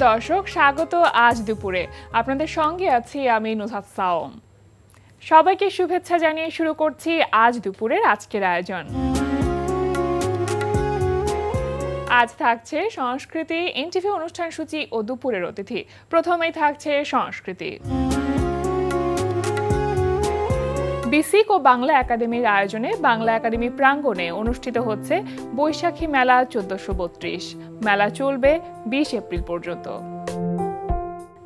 দর্শক, স্বাগত আজ দুপুরে। আপনাদের সঙ্গে আছি আমি নুসহাত সাওম। সবাইকে শুভেচ্ছা জানিয়ে শুরু করছি আজ দুপুরের আজকের আয়োজন। আজ থাকছে সংস্কৃতি, এনটিভি অনুষ্ঠান সূচি ও দুপুরের অতিথি। প্রথমেই থাকছে সংস্কৃতি। বিসিক ও বাংলা একাডেমির আয়োজনে বাংলা একাডেমি প্রাঙ্গণে অনুষ্ঠিত হচ্ছে বৈশাখী মেলা 1432। মেলা চলবে 20 এপ্রিল পর্যন্ত।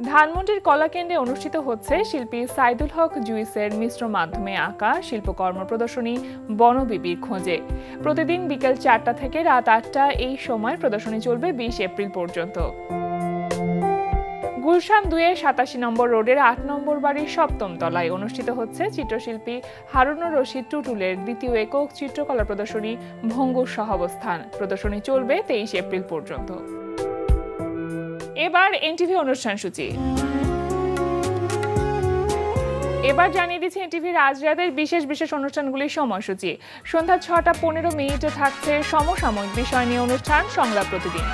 ধানমন্ডির কলাকেন্দ্রে অনুষ্ঠিত হচ্ছে শিল্পী সাইদুল হক জুইসের মিশ্র মাধ্যমে আঁকা শিল্পকর্ম প্রদর্শনী বনবিবির খোঁজে। প্রতিদিন বিকেল 4টা থেকে রাত 8টা এই সময় প্রদর্শনী চলবে 20 এপ্রিল পর্যন্ত। গুলশান 2-এর 87 নম্বর রোডের 8 নম্বর বাড়ির 7ম তলায় অনুষ্ঠিত হচ্ছে চিত্রশিল্পী হারুনুর রশিদ টুটুলের দ্বিতীয় একক চিত্রকলা প্রদর্শনী ভঙ্গুর সহাবস্থান। প্রদর্শনী চলবে 23 এপ্রিল পর্যন্ত। এবার এনটিভি অনুষ্ঠান সূচি। এবার জানিয়ে দিচ্ছি এনটিভির আজ রাতের বিশেষ অনুষ্ঠানগুলির সময়সূচি। সন্ধ্যা 6:15 থাকছে সমসাময়িক বিষয় নিয়ে অনুষ্ঠান সংলাপ প্রতিদিন।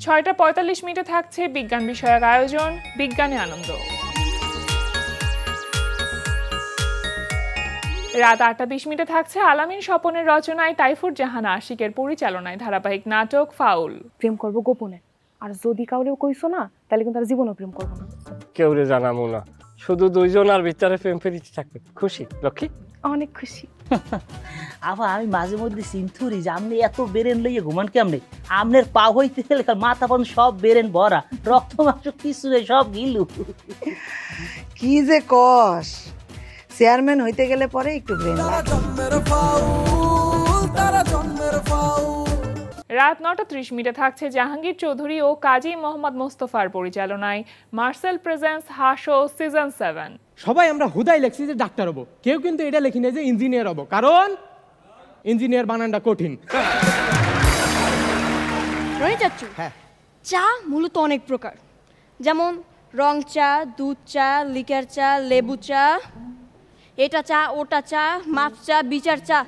6:45 থাকছে বিজ্ঞান বিষয়ক আয়োজন বিজ্ঞানে আনন্দ। রাত 8:20 থাকছে আলামিন স্বপনের রচনায় তাইফুর জাহান আশিকের পরিচালনায় ধারাবাহিক নাটক ফাউল। প্রেম করব গোপনে, আর যদি কাউরেও কইছো না তাহলে কিন্তু আর জীবনও প্রেম করবো না। কেউরে জানাবো না, শুধু দুইজনের ভিতরে প্রেম ফেরিতে থাকবে। খুশি লক্ষ্মী? অনেক খুশি। আবার আমি মাঝে মধ্যে চিন্তুরি যে আপনি এত বেরেন লইয়ে ঘুমান কেমনে? আপনার পা হইতে গেলে মাথা পান সব বেরেন ভরা, রক্ত মাংস কিছু নেই, সব গিলু। কি যে কস, চেয়ারম্যান হইতে গেলে পরে একটু ব্রেন লাগে। রাত 9:30 থাকছে জাহাঙ্গীর চৌধুরী ও কাজী মোহাম্মদ মোস্তফার পরিচালনায় মার্সেল প্রেজেন্স হাসো সিজন 7। সবাই আমরা হুদাই লেখছি যে ডাক্তার হব, কেউ কিন্তু এটা লেখি না যে ইঞ্জিনিয়ার হব, কারণ ইঞ্জিনিয়ার বানানটা কঠিন। চাচ্চু, হ্যাঁ, চা মূলত অনেক প্রকার, যেমন রং চা, দুধ চা, লিকার চা, লেবু চা, এটা চা, ওটা চা, মাপ চা, বিচার চা,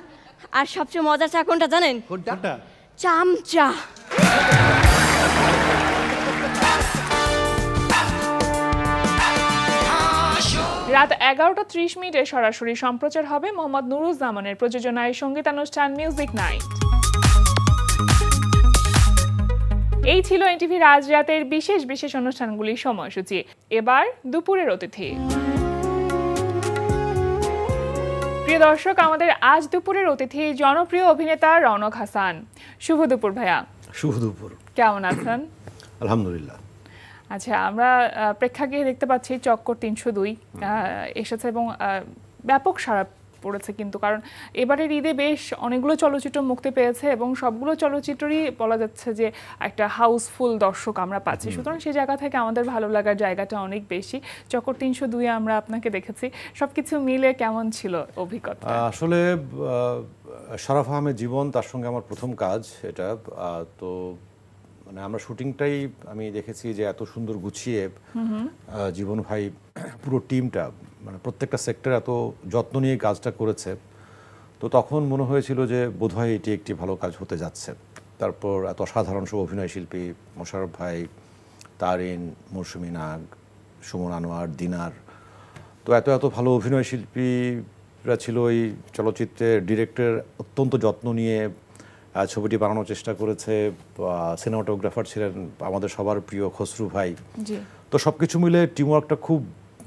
আর সবচেয়ে মজার চা কোনটা জানেন? কোনটা? চামচা। রাত 11:30 সরাসরি সম্প্রচার হবে মোহাম্মদ নুরুজ্জামানের প্রযোজনায় সঙ্গীতানুষ্ঠান মিউজিক নাইট। এই ছিল এনটিভির আজ রাতের বিশেষ অনুষ্ঠানগুলির সময়সূচি। এবার দুপুরের অতিথি। প্রিয় দর্শক, আমাদের আজ দুপুরের অতিথি জনপ্রিয় অভিনেতা রওনক হাসান। শুভ দুপুর ভাইয়া। শুভ দুপুর। কেমন আছেন? আলহামদুলিল্লাহ। আচ্ছা, আমরা প্রেক্ষাগৃহে দেখতে পাচ্ছি চক্কর 302 এসেছে এবং ব্যাপক সাড়া পড়েছে, কিন্তু কারণ এবারের ঈদে বেশ অনেকগুলো চলচ্চিত্র মুক্তি পেয়েছে এবং সবগুলো চলচ্চিত্রই বলা যাচ্ছে যে একটা হাউসফুল দর্শক আমরা পাচ্ছি। সুতরাং সেই জায়গা থেকে আমাদের ভালো লাগার জায়গাটা অনেক বেশি। চক্কর 302 আমরা আপনাকে দেখেছি, সবকিছু মিলে কেমন ছিল অভিজ্ঞতা? আসলে শরাফ আহমেদ জীবন, তার সঙ্গে আমার প্রথম কাজ এটা। তো মানে আমরা শুটিংটাই আমি দেখেছি যে এত সুন্দর গুছিয়ে জীবন ভাই পুরো টিমটা, মানে প্রত্যেকটা সেক্টর এত যত্ন নিয়ে কাজটা করেছে। তো তখন মনে হয়েছিল যে বোধহয় এটি একটি ভালো কাজ হতে যাচ্ছে। তারপর এত অসাধারণ সব অভিনয় শিল্পী, মোশাররফ ভাই, তারিন, মৌসুমী নাগ, সুমন আনোয়ার, দিনার, তো এত ভালো অভিনয় শিল্পীরা ছিল এই চলচ্চিত্রের। ডিরেক্টর অত্যন্ত যত্ন নিয়ে ছবিটি বানানোর চেষ্টা করেছে। সিনেমাটোগ্রাফার ছিলেন আমাদের সবার প্রিয় খসরু ভাই। তো সব কিছু মিলে টিমওয়ার্কটা খুব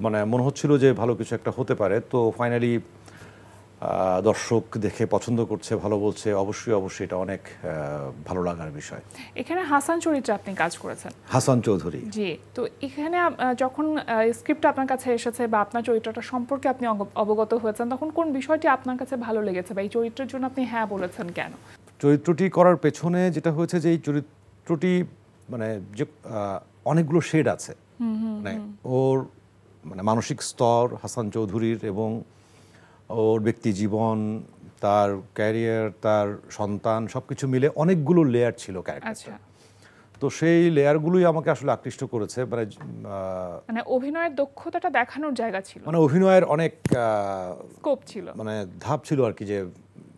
মানে মনে হচ্ছিল যে ভালো কিছু একটা হতে পারে। তো ফাইনালি দর্শক দেখে পছন্দ করছে, ভালো বলছে, অবশ্যই এটা অনেক ভালো লাগার বিষয়। এখানে হাসান চরিত্রে আপনি কাজ করেছেন, হাসান চৌধুরী। জি, তো এখানে যখন স্ক্রিপ্টটা আপনার কাছে এসেছে বা আপনার চরিত্রটা সম্পর্কে আপনি অবগত হয়েছেন, তখন কোন বিষয়টি আপনার কাছে ভালো লেগেছে বা এই চরিত্রের জন্য আপনি হ্যাঁ বলেছেন কেন? চরিত্রটি করার পেছনে যেটা হয়েছে যে এই চরিত্রটি মানে যে অনেকগুলো শেড আছে, মানে ওর মানে মানসিক স্তর হাসান চৌধুরীর এবং ওর ব্যক্তি জীবন, তার ক্যারিয়ার, তার সন্তান, সবকিছু মিলে অনেকগুলো লেয়ার ছিল ক্যারেক্টারটা। তো সেই লেয়ারগুলোই আমাকে আসলে আকৃষ্ট করেছে। মানে অভিনয়ের দক্ষতাটা দেখানোর জায়গা ছিল, মানে অভিনয়ের অনেক স্কোপ ছিল, মানে ধাপ ছিল আর কি, যে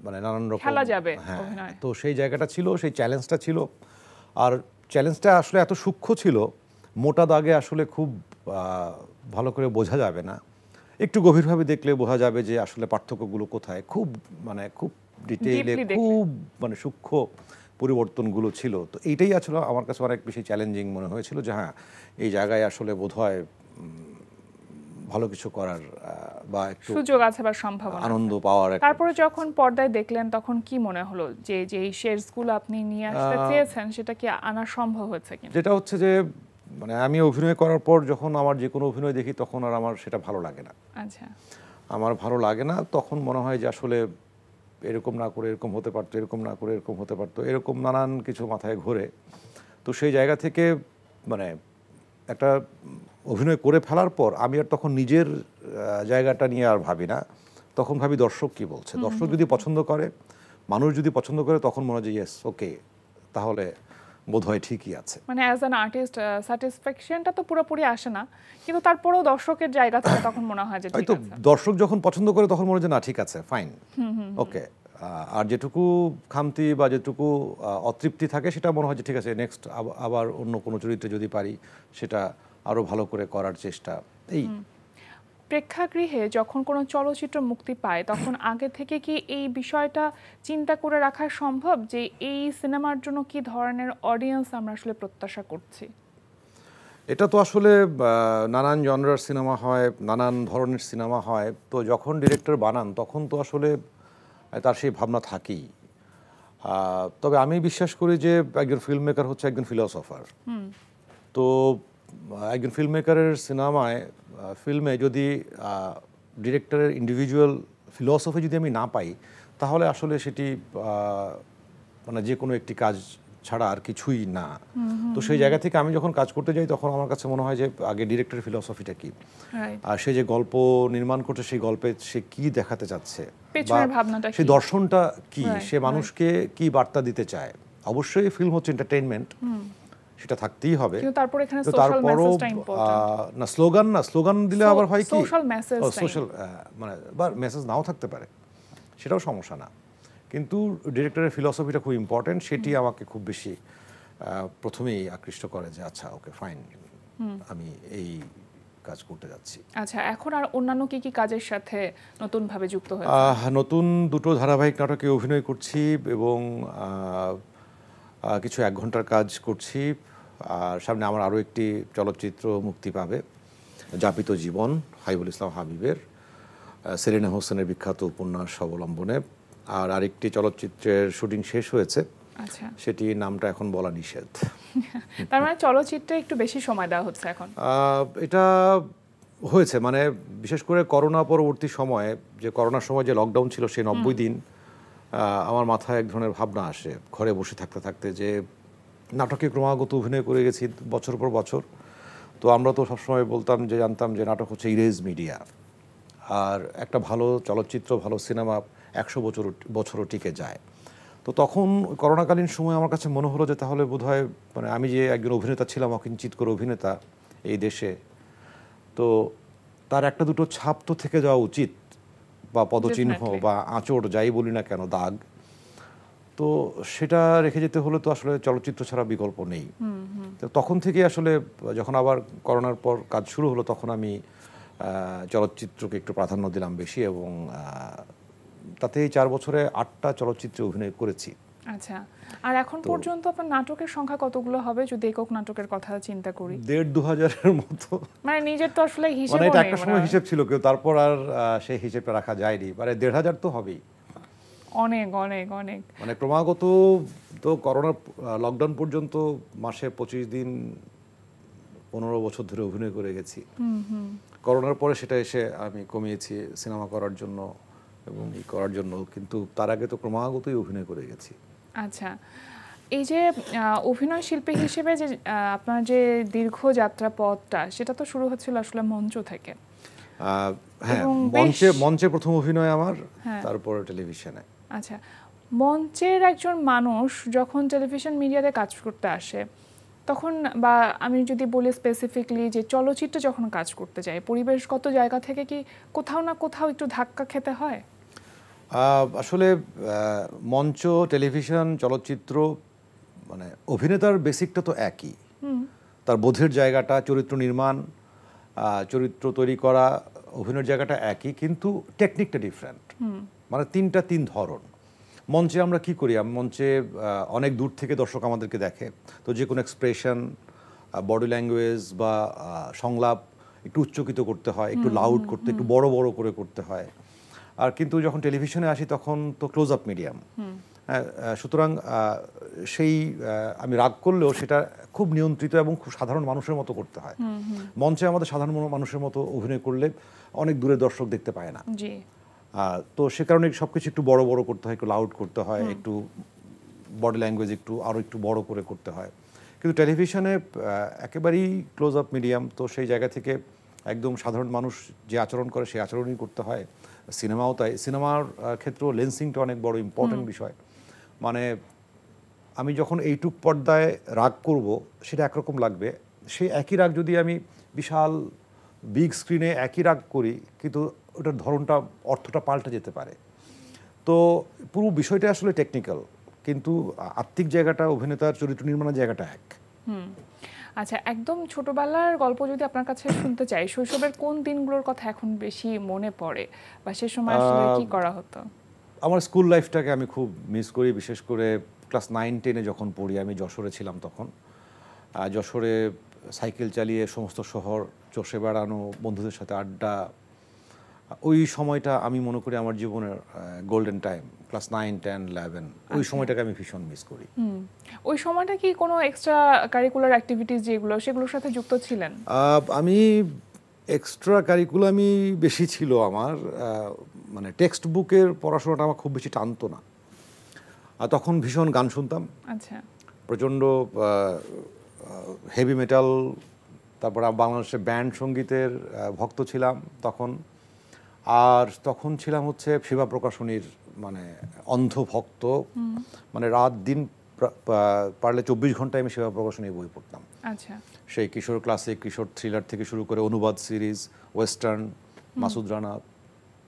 মানে নানান রকম খেলা যাবে হ্যাঁ, অভিনয়। তো সেই জায়গাটা ছিল, সেই চ্যালেঞ্জটা ছিল। আর চ্যালেঞ্জটা আসলে এত সূক্ষ্ম ছিল, মোটা দাগে আসলে খুব ভালো করে বোঝা যাবে না, একটু গভীরভাবে দেখলে বোঝা যাবে যে আসলে পার্থক্যগুলো কোথায়। খুব মানে খুব ডিটেইলে, Deeply দেখলে। খুব মানে সূক্ষ্ম পরিবর্তনগুলো ছিল। তো এইটাই আসলে আমার কাছে অনেক বেশি চ্যালেঞ্জিং মনে হয়েছিল যে হ্যাঁ, এই জায়গায় আসলে বোধহয় ভালো কিছু করার বা একটু সুযোগ আছে বা সম্ভাবনা আনন্দ আছে। পাওয়ার একটা তারপরে যখন পর্দায় দেখলেন তখন কি মনে হলো যে এই শেয়ারসগুলো আপনি নিয়ে আসতে চেয়েছেন সেটা কি আনা সম্ভব হয়েছে কিনা? যেটা হচ্ছে যে মানে আমি অভিনয় করার পর যখন আমার যে কোনো অভিনয় দেখি তখন আর আমার সেটা ভালো লাগে না। আচ্ছা, আমার ভালো লাগে না, তখন মনে হয় যে আসলে এরকম না করে এরকম হতে পারতো, এরকম না করে এরকম হতে পারতো, এরকম নানান কিছু মাথায় ঘোরে। তো সেই জায়গা থেকে মানে একটা অভিনয় করে ফেলার পর আমি আর তখন নিজের জায়গাটা নিয়ে আর ভাবি না, তখন ভাবি দর্শক কি বলছে। দর্শক যদি পছন্দ করে, মানুষ যদি পছন্দ করে, তখন মনে হয় যে ইয়েস ওকে, তাহলে বোধহয় ঠিকই আছে। মানে অ্যাজ অ্যান আর্টিস্ট স্যাটিসফ্যাকশনটা তো পুরোপুরি আসে না, কিন্তু তারপরেও দর্শকের জায়গা থেকে তখন মনে হয় যে ঠিক হয়তো আছে। দর্শক যখন পছন্দ করে তখন মনে হয় যে না ঠিক আছে, ফাইন, ওকে। আর যেটুকু খামতি বা যেটুকু অতৃপ্তি থাকে সেটা মনে হয় যে ঠিক আছে, নেক্সট আবার অন্য কোনো চরিত্রে যদি পারি সেটা আরো ভালো করে করার চেষ্টা। এই প্রেক্ষাগৃহে যখন কোনো চলচ্চিত্র মুক্তি পায় তখন আগে থেকে কি এই বিষয়টা চিন্তা করে রাখা সম্ভব যে এই সিনেমার জন্য কি ধরনের অডিয়েন্স আমরা আসলে প্রত্যাশা করছি? এটা তো আসলে নানান জনরার সিনেমা হয়, নানান ধরনের সিনেমা হয়, তো যখন ডিরেক্টর বানান তখন তো আসলে তার সেই ভাবনা থাকেই। তবে আমি বিশ্বাস করি যে একজন ফিল্ম মেকার হচ্ছে একজন ফিলসফার। তো একজন ফিল্ম মেকারের সিনেমায় ফিল্মে যদি ডিরেক্টরের ইন্ডিভিজুয়াল ফিলসফি যদি আমি না পাই, তাহলে আসলে সেটি মানে যে কোনো একটি কাজ ছাড়া আর কিছুই না। তো সেই জায়গা থেকে আমি যখন কাজ করতে যাই তখন আমার কাছে মনে হয় যে আগে ডিরেক্টরের ফিলসফিটা কি, আর সে যে গল্প নির্মাণ করছে সেই গল্পে সে কি দেখাতে চাচ্ছে, পেছনের ভাবনাটা সেই কি? দর্শনটা কি, সে মানুষকে কি বার্তা দিতে চায়। অবশ্যই ফিল্ম হচ্ছে এন্টারটেইনমেন্ট, সেটা থাকতেই হবে, কিন্তু তারপর এখানে তো সোশ্যাল তারপরও মেসেজটা ইম্পর্টেন্ট। না স্লোগান দিলে আবার হয় কি সোশ্যাল মেসেজ, সোশ্যাল মানে বা মেসেজ নাও থাকতে পারে, সেটাও সমস্যা না, কিন্তু ডিরেক্টরের ফিলসফিটা খুব ইম্পর্টেন্ট। সেটি আমাকে খুব বেশি প্রথমেই আকৃষ্ট করে যে আচ্ছা ওকে ফাইন, আমি এই কাজ করতে যাচ্ছি। আচ্ছা, এখন আর অন্যান্য কি কি কাজের সাথে নতুন ভাবে যুক্ত হয়েছে? নতুন দুটো ধারাবাহিক নাটকে অভিনয় করছি এবং কিছু 1 ঘন্টার কাজ করছি। আর সামনে আমার আরও একটি চলচ্চিত্র মুক্তি পাবে, যাপিত জীবন, হাবিবুল ইসলাম হাবিবের, সেলিনা হোসেনের বিখ্যাত উপন্যাস অবলম্বনে। আর আরেকটি চলচ্চিত্রের শুটিং শেষ হয়েছে, আচ্ছা, সেটি নামটা এখন বলা নিষেধ। তার মানে চলচ্চিত্রে একটু বেশি সময় দেওয়া হচ্ছে এখন। এটা হয়েছে মানে বিশেষ করে করোনা পরবর্তী সময়ে, যে করোনার সময় যে লকডাউন ছিল সেই 90 দিন আমার মাথায় এক ধরনের ভাবনা আসে ঘরে বসে থাকতে থাকতে, যে নাটকে ক্রমাগত অভিনয় করে গেছি বছর পর বছর। তো আমরা তো সবসময় বলতাম যে জানতাম যে নাটক হচ্ছে ইরেজ মিডিয়া, আর একটা ভালো চলচ্চিত্র ভালো সিনেমা 100 বছরও টিকে যায়। তো তখন করোনাকালীন সময় আমার কাছে মনে হলো যে তাহলে বোধহয় মানে আমি যে একজন অভিনেতা ছিলাম, অকিঞ্চিত করে অভিনেতা এই দেশে, তো তার একটা দুটো ছাপ তো থেকে যাওয়া উচিত, বা পদচিহ্ন বা আঁচড় যাই বলি না কেন, দাগ। তো সেটা রেখে যেতে হলে তো আসলে চলচ্চিত্র ছাড়া বিকল্প নেই। তো তখন থেকে আসলে যখন আবার করোনার পর কাজ শুরু হলো তখন আমি চলচ্চিত্রকে একটু প্রাধান্য দিলাম বেশি, এবং তাতে এই 4 বছরে 8টা চলচ্চিত্রে অভিনয় করেছি। আচ্ছা, আর এখন পর্যন্ত আপনার নাটকের সংখ্যা কতগুলো হবে যদি একক নাটকের কথা চিন্তা করি? 1,500-2,000-এর মতো। মানে নিজের তো আসলে হিসাব মানে এটা একটা সময় হিসেব ছিল, কেউ তারপর আর সেই হিসেবটা রাখা যায়নি, মানে 1,500 তো হবেই। অনেক অনেক অনেক, মানে ক্রমাগত তো করোনা লকডাউন পর্যন্ত মাসে 25 দিন 15 বছর ধরে অভিনয় করে গেছি। করোনার পরে সেটা এসে আমি কমিয়েছি সিনেমা করার জন্য এবং এই করার জন্য, কিন্তু তার আগে তো ক্রমাগতই অভিনয় করে গেছি। আচ্ছা, এই যে অভিনয় শিল্পী হিসেবে যে আপনার যে দীর্ঘ যাত্রা পথটা, সেটা তো শুরু হচ্ছিল আসলে মঞ্চ থেকে। হ্যাঁ, মঞ্চে প্রথম অভিনয় আমার, তারপর টেলিভিশনে। আচ্ছা, মঞ্চের একজন মানুষ যখন টেলিভিশন মিডিয়াতে কাজ করতে আসে তখন, বা আমি যদি বলি স্পেসিফিকলি যে চলচ্চিত্রে যখন কাজ করতে যায়, পরিবেশগত জায়গা থেকে কি কোথাও না কোথাও একটু ধাক্কা খেতে হয়? আসলে মঞ্চ, টেলিভিশন, চলচ্চিত্র মানে অভিনেতার বেসিকটা তো একই। তার বোধের জায়গাটা, চরিত্র নির্মাণ, চরিত্র তৈরি করা, অভিনয়ের জায়গাটা একই, কিন্তু টেকনিকটা ডিফারেন্ট। মানে তিন ধরন। মঞ্চে আমরা কি করি, মঞ্চে অনেক দূর থেকে দর্শক আমাদেরকে দেখে, তো যে কোনো এক্সপ্রেশন, বডি ল্যাঙ্গুয়েজ বা সংলাপ একটু উচ্চকিত করতে হয়, একটু লাউড করতে, একটু বড় বড় করে করতে হয়। আর কিন্তু যখন টেলিভিশনে আসি তখন তো ক্লোজ আপ মিডিয়াম, সুতরাং সেই আমি রাগ করলেও সেটা খুব নিয়ন্ত্রিত এবং খুব সাধারণ মানুষের মতো করতে হয়। মঞ্চে আমাদের সাধারণ মানুষের মতো অভিনয় করলে অনেক দূরে দর্শক দেখতে পায় না, তো সে কারণে সবকিছু একটু বড় বড় করতে হয়, একটু লাউড করতে হয়, একটু বডি ল্যাঙ্গুয়েজ আরও একটু বড় করে করতে হয়। কিন্তু টেলিভিশনে একেবারেই ক্লোজ আপ মিডিয়াম, তো সেই জায়গা থেকে একদম সাধারণ মানুষ যে আচরণ করে সেই আচরণই করতে হয়। সিনেমাও তাই, সিনেমার ক্ষেত্রেও লেন্সিংটা অনেক বড় ইম্পর্টেন্ট বিষয়। মানে আমি যখন এইটুক পর্দায় রাগ করব সেটা একরকম লাগবে, সেই একই রাগ যদি আমি বিশাল বিগ স্ক্রিনে একই রাগ করি, কিন্তু ওটার ধরনটা, অর্থটা পাল্টে যেতে পারে। তো পুরো বিষয়টা আসলে টেকনিক্যাল, কিন্তু আত্মিক জায়গাটা, অভিনেতার চরিত্র নির্মাণের জায়গাটা এক। আচ্ছা, একদম ছোটবেলার গল্প যদি আপনার কাছে শুনতে চাই, শৈশবের কোন দিনগুলোর কথা এখন বেশি মনে পড়ে, বা সে সময় আসলে কি করা হতো? আমার স্কুল লাইফটাকে আমি খুব মিস করি, বিশেষ করে ক্লাস 9-10-এ যখন পড়ি। আমি যশোরে ছিলাম তখন। যশোরে সাইকেল চালিয়ে সমস্ত শহর চষে বেড়ানো, বন্ধুদের সাথে আড্ডা, ওই সময়টা আমি মনে করি আমার জীবনের গোল্ডেন টাইম। ক্লাস 9, 10, 11 ওই সময়টাকে আমি ভীষণ মিস করি। ওই সময়টা কি কোনো এক্সট্রা কারিকুলার অ্যাক্টিভিটিস যেগুলো, সেগুলোর সাথে যুক্ত ছিলেন? আমি এক্সট্রা কারিকুলামই বেশি ছিল আমার। মানে টেক্সট বুকের পড়াশোনাটা আমার খুব বেশি টানতো না। তখন ভীষণ গান শুনতাম, আচ্ছা, প্রচণ্ড হেভি মেটাল, তারপর বাংলাদেশের ব্যান্ড সঙ্গীতের ভক্ত ছিলাম তখন। আর তখন ছিলাম হচ্ছে শিবা প্রকাশনীর মানে অন্ধ ভক্ত। মানে রাত দিন পারলে 24 ঘন্টায় আমি শিবা প্রকাশনীর বই পড়তাম। আচ্ছা, সেই কিশোর ক্লাসিক, কিশোর থ্রিলার থেকে শুরু করে অনুবাদ সিরিজ, ওয়েস্টার্ন, মাসুদ রানা,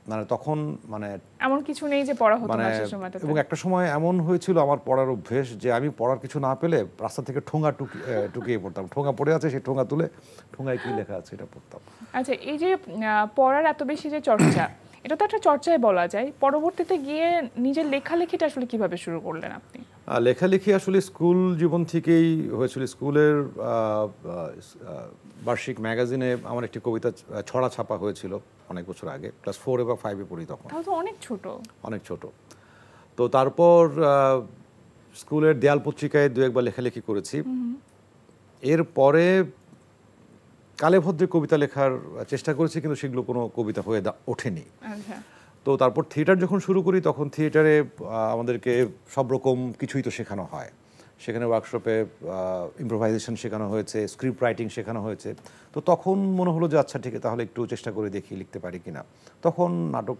মানে তখন মানে এমন কিছু নেই যে পড়া হতো না মানে। সেই সময়টাতে? এবং একটা সময় এমন হয়েছিল আমার পড়ার অভ্যেস যে আমি পড়ার কিছু না পেলে রাস্তা থেকে ঠোঙা টুকিয়ে পড়তাম। ঠোঙা পড়ে আছে, সেই ঠোঙা তুলে ঠোঙায় কি লেখা আছে এটা পড়তাম। আচ্ছা, এই যে পড়ার এত বেশি যে চর্চা, এটা তো একটা চর্চায় বলা যায়, পরবর্তীতে গিয়ে নিজের লেখালেখিটা আসলে কিভাবে শুরু করলেন আপনি? লেখালেখি আসলে স্কুল জীবন থেকেই হয়েছিল। স্কুলের বার্ষিক ম্যাগাজিনে আমার একটি কবিতা ছড়া ছাপা হয়েছিল অনেক বছর আগে, ক্লাস 4 বা 5-এ পড়ি তখন। তাও তো অনেক ছোট। অনেক ছোট। তো তারপর স্কুলের দেয়াল পত্রিকায় 2-1বার লেখালেখি করেছি। এরপরে কালে ভদ্রে কবিতা লেখার চেষ্টা করেছি, কিন্তু সেগুলো কোনো কবিতা হয়ে ওঠেনি। আচ্ছা, তো তারপর থিয়েটার যখন শুরু করি, তখন থিয়েটারে আমাদেরকে সব রকম কিছুই তো শেখানো হয়। সেখানে ওয়ার্কশপে ইম্প্রোভাইজেশন শেখানো হয়েছে, স্ক্রিপ্ট রাইটিং শেখানো হয়েছে। তো তখন মনে হলো যে আচ্ছা ঠিক আছে, তাহলে একটু চেষ্টা করে দেখি লিখতে পারি কিনা। তখন নাটক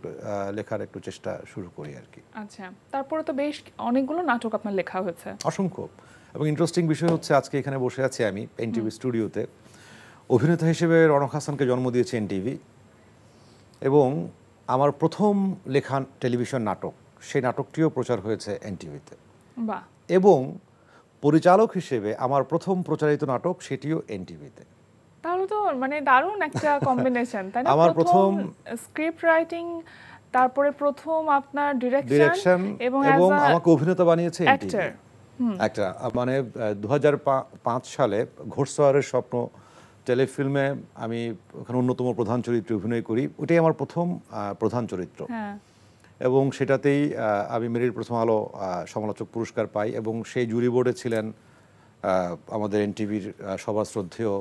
লেখার একটু চেষ্টা শুরু করি আর কি। আচ্ছা, তারপরে তো বেশ অনেকগুলো নাটক আপনার লেখা হয়েছে। অসংখ্য। এবং ইন্টারেস্টিং বিষয় হচ্ছে আজকে এখানে বসে আছি আমি এনটিভি স্টুডিওতে। অভিনেতা হিসেবে রনক হাসানকে জন্ম দিয়েছে এনটিভি, এবং আমার প্রথম লেখা টেলিভিশন নাটক, সেই নাটকটিও প্রচার হয়েছে এনটিভিতে। বাহ। এবং পরিচালক হিসেবে আমার প্রথম প্রচারিত নাটক, সেটিও এনটিভিতে। তাহলে তো মানে দারুণ একটা কম্বিনেশন, তাই না? আমার প্রথম স্ক্রিপ্ট রাইটিং, তারপরে প্রথম আপনার ডিরেকশন, এবং আমাকে অভিনেতা বানিয়েছে অ্যাক্টর। একটা মানে 2005 সালে ঘোড়সওয়ারের স্বপ্ন টেলিফিল্মে আমি ওখানে অন্যতম প্রধান চরিত্রে অভিনয় করি। ওটাই আমার প্রথম প্রধান চরিত্র, এবং সেটাতেই আমি মেরিল প্রথম আলো সমালোচক পুরস্কার পাই। এবং সেই জুরি বোর্ডে ছিলেন আমাদের এনটিভির সবার শ্রদ্ধেয়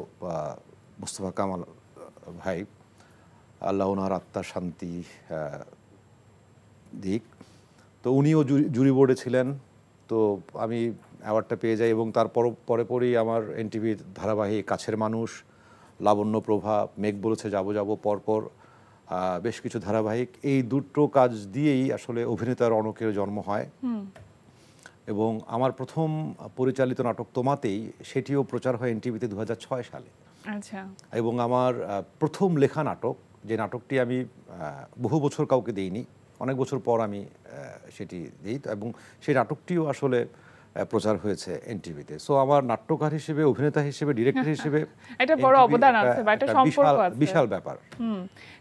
মুস্তফা কামাল ভাই, আল্লাহ ওনার আত্মার শান্তি দিক। তো উনিও জুরি বোর্ডে ছিলেন। তো আমি অ্যাওয়ার্ডটা পেয়ে যাই, এবং তারপর পরেই আমার এনটিভির ধারাবাহিক কাছের মানুষ, লাবণ্য প্রভা, মেঘ বলেছে যাবো যাবো, পরপর বেশ কিছু ধারাবাহিক, এই দুটো কাজ দিয়েই আসলে অভিনেতা রনকের জন্ম হয়। এবং আমার প্রথম পরিচালিত নাটক তোমাতেই, সেটিও প্রচার হয় এনটিভিতে 2006 সালে। আচ্ছা। এবং আমার প্রথম লেখা নাটক, যে নাটকটি আমি বহু বছর কাউকে দেইনি, অনেক বছর পর আমি সেটি দিই, এবং সেই নাটকটিও আসলে প্রচার হয়েছে এনটিভিতে। সো আমার নাট্যকার হিসেবে, অভিনেতা হিসেবে, ডিরেক্টর হিসেবে এটা বড় অবদান আছে বা এটা সম্পর্ক আছে, বিশাল ব্যাপার।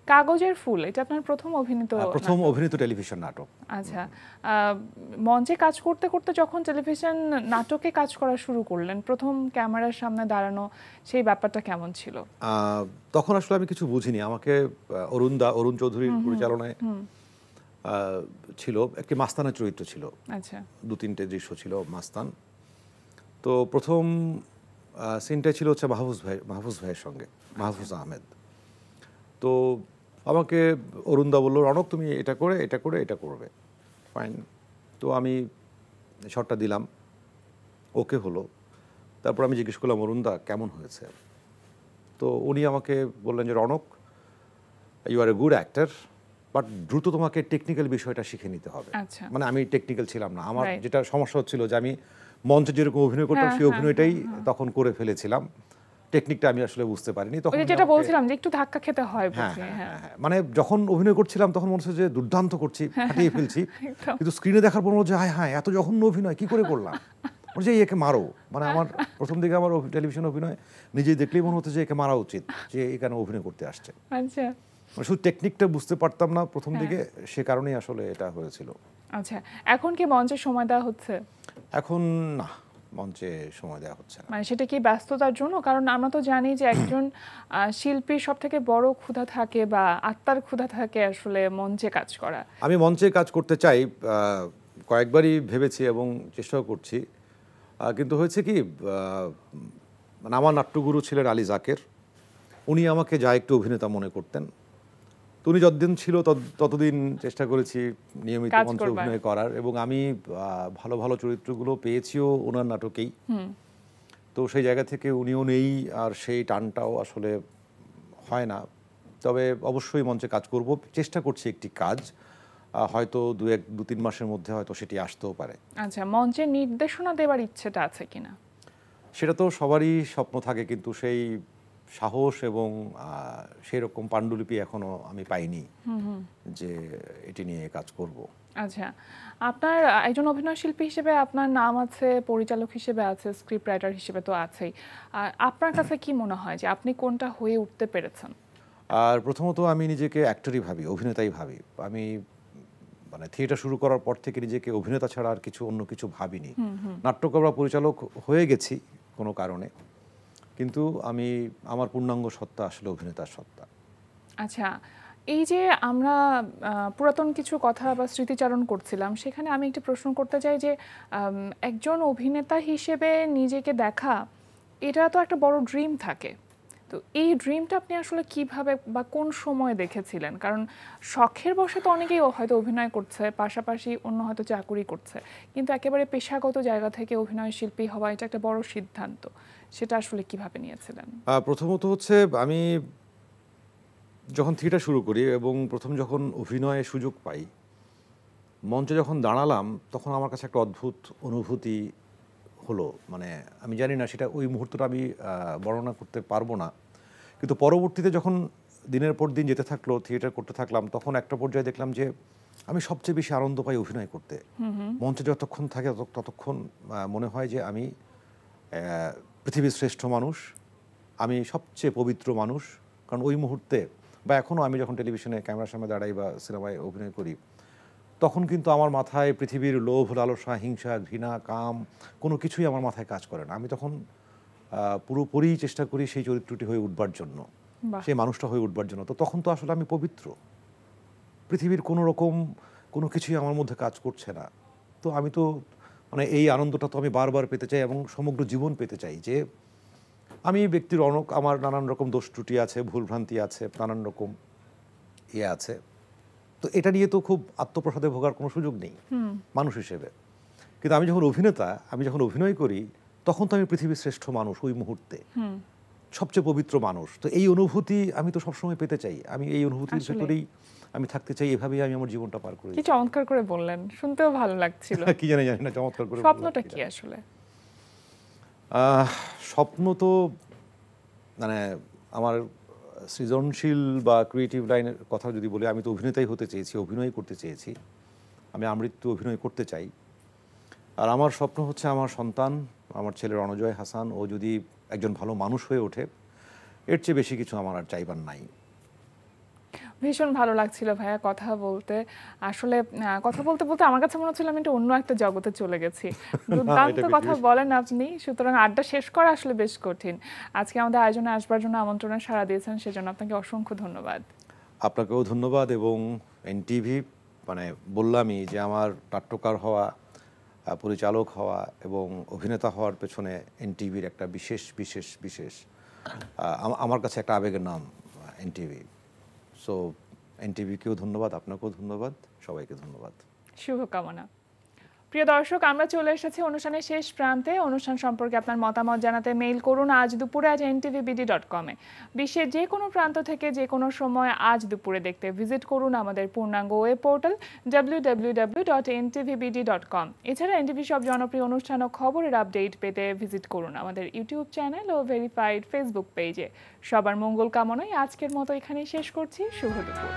কাগজের ফুল এটা আপনার প্রথম অভিনীত টেলিভিশন নাটক। আচ্ছা, মঞ্চে কাজ করতে করতে যখন টেলিভিশন নাটকে কাজ করা শুরু করলেন, প্রথম ক্যামেরার সামনে দাঁড়ানো সেই ব্যাপারটা কেমন ছিল? তখন আসলে আমি কিছু বুঝিনি। আমাকে অরুণ চৌধুরীর পরিচালনায় ছিল একটি মাস্তানের চরিত্র ছিল। আচ্ছা, 2-3টে দৃশ্য ছিল মাস্তান। তো প্রথম সিনটা ছিল হচ্ছে মাহফুজ ভাইয়ের সঙ্গে, মাহফুজ আহমেদ। তো আমাকে অরুণদা বললো, রণক তুমি এটা করে এটা করবে, ফাইন। তো আমি শটটা দিলাম, ওকে হলো। তারপর আমি জিজ্ঞেস করলাম, অরুণদা কেমন হয়েছে? তো উনি আমাকে বললেন যে Ronok, you are a good actor, but দ্রুত তোমাকে টেকনিক্যাল বিষয়টা শিখে নিতে হবে। মানে আমি টেকনিক্যাল ছিলাম না। আমার যেটা সমস্যা হচ্ছিল যে আমি মঞ্চে যেরকম অভিনয় করতাম সেই অভিনয়টাই তখন করে ফেলেছিলাম, টেকনিকটা আমি আসলে বুঝতে পারিনি। তখন যেটা বলছিলাম যে একটু ধাক্কা খেতে হয়। মানে যখন অভিনয় করছিলাম তখন মনে হচ্ছে যে দুর্দান্ত করছি, ফাটিয়ে ফেলছি, কিন্তু স্ক্রিনে দেখার পর মনে হচ্ছে হ্যাঁ এত জঘন্য অভিনয় কি করে করলাম, যে একে মারো। মানে আমার প্রথম দিকে আমার টেলিভিশন অভিনয় নিজেই দেখলেই মনে হতো যে একে মারা উচিত, যে এখানে অভিনয় করতে আসছে। আচ্ছা, শুধু টেকনিকটা বুঝতে পারতাম না প্রথম দিকে, সে কারণেই আসলে এটা হয়েছিল। আচ্ছা, এখন কি মঞ্চে সময় দেওয়া হচ্ছে? এখন না, মঞ্চে সময় দেওয়া হচ্ছে না। মানে সেটা কি ব্যস্ততার জন্য? কারণ আমরা তো জানি যে একজন শিল্পীর সব থেকে বড় ক্ষুধা থাকে বা আত্মার ক্ষুধা থাকে আসলে মঞ্চে কাজ করা। আমি মঞ্চে কাজ করতে চাই, কয়েকবারই ভেবেছি এবং চেষ্টাও করছি, কিন্তু হয়েছে কি, মানে আমার নাট্যগুরু ছিলেন আলী জাকের। উনি আমাকে যা একটু অভিনেতা মনে করতেন। তো উনি যতদিন ছিল ততদিন চেষ্টা করেছি নিয়মিত মঞ্চে অভিনয় করার, এবং আমি ভালো ভালো চরিত্রগুলো পেয়েছিও ওনার নাটকেই। তো সেই জায়গা থেকে উনিও নেই, আর সেই টানটাও আসলে হয় না। তবে অবশ্যই মঞ্চে কাজ করব, চেষ্টা করছি একটি কাজ, হয়তো 2-3 মাসের মধ্যে হয়তো সেটি আসতেও পারে। আচ্ছা, মঞ্চে নির্দেশনা দেওয়ার ইচ্ছেটা আছে কিনা? সেটা তো সবারই স্বপ্ন থাকে, কিন্তু সেই সাহস এবং সেই রকম পাণ্ডুলিপি এখনো আমি পাইনি যে এটি নিয়ে কাজ করব। আচ্ছা, আপনার একজন অভিনয় শিল্পী হিসেবে আপনার নাম আছে, পরিচালক হিসেবে আছে, স্ক্রিপ্ট রাইটার হিসেবে তো আছেই। আর আপনার কাছে কি মনে হয় যে আপনি কোনটা হয়ে উঠতে পেরেছেন? আর প্রথমত আমি নিজেকে অ্যাক্টরই ভাবি, অভিনেতাই ভাবি। আমি মানে থিয়েটার শুরু করার পর থেকে নিজেকে অভিনেতা ছাড়া আর অন্য কিছু ভাবিনি। নাট্যকার বা পরিচালক হয়ে গেছি কোনো কারণে, কিন্তু আমার পূর্ণাঙ্গ সত্তা আসলে অভিনেতার সত্তা। আচ্ছা, এই যে আমরা পুরাতন কিছু কথা বা স্মৃতিচারণ করছিলাম, সেখানে আমি একটি প্রশ্ন করতে চাই যে একজন অভিনেতা হিসেবে নিজেকে দেখা, এটা তো একটা বড় ড্রিম থাকে। তো এই ড্রিমটা আপনি আসলে কিভাবে বা কোন সময় দেখেছিলেন? কারণ শখের বশে তো অনেকেই হয়তো অভিনয় করছে, পাশাপাশি অন্য হয়তো চাকুরি করছে, কিন্তু একেবারে পেশাগত জায়গা থেকে অভিনয় শিল্পী হওয়া এটা একটা বড় সিদ্ধান্ত। সেটা আসলে কিভাবে নিয়েছিলেন? প্রথমত হচ্ছে, আমি যখন থিয়েটার শুরু করি এবং প্রথম যখন অভিনয়ের সুযোগ পাই, মঞ্চে যখন দাঁড়ালাম, তখন আমার কাছে একটা অদ্ভুত অনুভূতি হলো। মানে আমি জানি না, সেটা ওই মুহূর্তটা আমি বর্ণনা করতে পারবো না, কিন্তু পরবর্তীতে যখন দিনের পর দিন যেতে থাকলো, থিয়েটার করতে থাকলাম, তখন একটা পর্যায়ে দেখলাম যে আমি সবচেয়ে বেশি আনন্দ পাই অভিনয় করতে। মঞ্চে যতক্ষণ থাকে ততক্ষণ মনে হয় যে আমি পৃথিবীর শ্রেষ্ঠ মানুষ, আমি সবচেয়ে পবিত্র মানুষ। কারণ ওই মুহূর্তে বা এখনও আমি যখন টেলিভিশনে ক্যামেরার সামনে দাঁড়াই বা সিনেমায় অভিনয় করি, তখন কিন্তু আমার মাথায় পৃথিবীর লোভ, লালসা, হিংসা, ঘৃণা, কাম কোনো কিছুই আমার মাথায় কাজ করে না। আমি তখন পুরোপুরি চেষ্টা করি সেই চরিত্রটি হয়ে উঠবার জন্য, সেই মানুষটা হয়ে উঠবার জন্য। তো তখন তো আসলে আমি পবিত্র, পৃথিবীর কোনো রকম কোনো কিছুই আমার মধ্যে কাজ করছে না। তো আমি তো মানে এই আনন্দটা তো আমি বারবার পেতে চাই এবং সমগ্র জীবন পেতে চাই, যে আমি ব্যক্তির রণক, আমার নানান রকম দোষ ত্রুটি আছে, ভুলভ্রান্তি আছে, নানান রকম আছে। তো এটা নিয়ে তো খুব আত্মপ্রসাদে ভোগার কোনো সুযোগ নেই মানুষ হিসেবে। কিন্তু আমি যখন অভিনেতা, আমি যখন অভিনয় করি, তখন তো আমি পৃথিবীর শ্রেষ্ঠ মানুষ, ওই মুহূর্তে সবচেয়ে পবিত্র মানুষ। তো এই অনুভূতি আমি তো সবসময় পেতে চাই, আমি এই অনুভূতির ভেতরেই আমি থাকতে চাই, এভাবেই আমি আমার জীবনটা পার করি। কি চমৎকার করে বললেন, শুনতেও ভালো লাগছিল। কি জানি না চমৎকার করে। স্বপ্নটা কি আসলে? স্বপ্ন তো মানে আমার সৃজনশীল বা ক্রিয়েটিভ লাইনের কথা যদি বলি, আমি তো অভিনেতাই হতে চেয়েছি, অভিনয় করতে চেয়েছি। আমি আমৃত্যু অভিনয় করতে চাই। আর আমার স্বপ্ন হচ্ছে আমার সন্তান, আমার ছেলে রণজয় হাসান, ও যদি একজন ভালো মানুষ হয়ে ওঠে, এর চেয়ে বেশি কিছু আমার আর চাইবার নাই। ভীষণ ভালো লাগছিল ভাইয়া কথা বলতে। আসলে কথা বলতে বলতে আমার কাছে মনে হচ্ছিল আমি একটু অন্য একটা জগতে চলে গেছি। দুর্দান্ত কথা বলেন আপনি, সুতরাং আড্ডা শেষ করা আসলে বেশ কঠিন। আজকে আমাদের আয়োজনে আসবার জন্য আমন্ত্রণে সাড়া দিয়েছেন, সেজন্য আপনাকে অসংখ্য ধন্যবাদ। আপনাকেও ধন্যবাদ। এবং এনটিভি, মানে বললামই যে আমার নাট্যকার হওয়া, পরিচালক হওয়া এবং অভিনেতা হওয়ার পেছনে এনটিভির একটা বিশেষ বিশেষ বিশেষ আমার কাছে একটা আবেগের নাম এনটিভি। সো এনটিভিকেও ধন্যবাদ, আপনাকেও ধন্যবাদ, সবাইকে ধন্যবাদ। শুভকামনা। প্রিয় দর্শক, আমরা চলে এসেছি অনুষ্ঠানের শেষ প্রান্তে। অনুষ্ঠান সম্পর্কে আপনার মতামত জানাতে মেইল করুন আজ দুপুরে @ntvbd.com এ। বিশ্বের যে কোনো প্রান্ত থেকে যে কোনো সময় আজ দুপুরে দেখতে ভিজিট করুন আমাদের পূর্ণাঙ্গ ওয়েব পোর্টাল www.ntvbd.com। এছাড়া এনটিভি সব জনপ্রিয় অনুষ্ঠান ও খবরের আপডেট পেতে ভিজিট করুন আমাদের ইউটিউব চ্যানেল ও ভেরিফাইড ফেসবুক পেজে। সবার মঙ্গল কামনায় আজকের মতো এখানেই শেষ করছি। শুভ দুপুর।